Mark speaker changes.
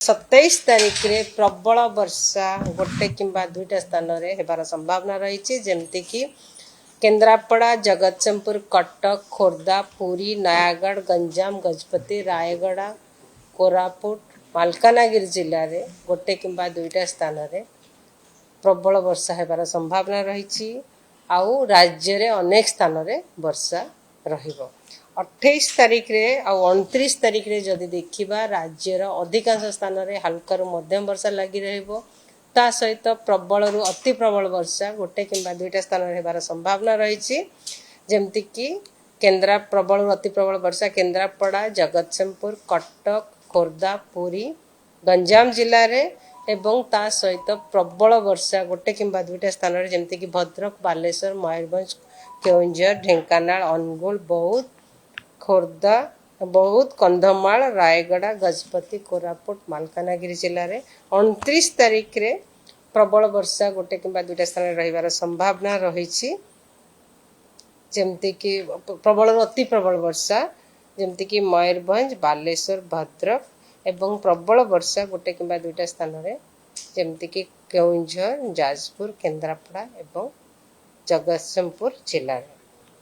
Speaker 1: 27 तारीख रे प्रबल वर्षा गोटे किंबा दुईटा स्थान रे हेबार संभावना रही जेमती कि केन्द्रापड़ा, जगतसिंहपुर, कटक, खोर्धा, पुरी, नयागढ़, गंजाम, गजपति, रायगड़ा, कोरापुट, मालकानगिरी जिले में गोटे किंबा दुईटा स्थान रे प्रबल वर्षा हेबार संभावना रही आउ राज्य रे अनेक स्थान रे वर्षा रहिबो। 28 तारीख रे आ 29 तारीख रे जदि देखिबा राज्यर अधिकांश स्थान रे हल्का रु मध्यम वर्षा लगी रहिबो। ता सहित प्रबल रु अति प्रबल वर्षा गोटे किंबा दुईटा स्थान रे हेबार संभावना रही जेमती कि प्रबल रु अति प्रबल वर्षा केन्द्रापड़ा, जगतसिंहपुर, कटक, खोर्धा, पुरी, गंजाम जिले रे एवं ता सहित प्रबल वर्षा गोटे किंबा दुईटा स्थान रे जेमती कि भद्रक, बालेश्वर, मयूरभंज, केउंझर, ढेंकानाल, अनुगुल, बौद्ध, खोर्धा, बौद्ध, कंधमाल, रायगड़ा, गजपति, कोरापुट, मालकानगिरी जिले में 29 तारीख रे प्रबल वर्षा गोटे किंबा दुईटा स्थान रे रहिबार संभावना रही जेमती कि प्रबल अति प्रबल वर्षा जेमती कि मयूरभंज, बालेश्वर, भद्रक एवं प्रबल वर्षा गोटे किंबा दुईटा स्थान रे जेमती कि केउंझर, जाजपुर, केन्द्रापड़ा एवं जगतसिंहपुर जिले में।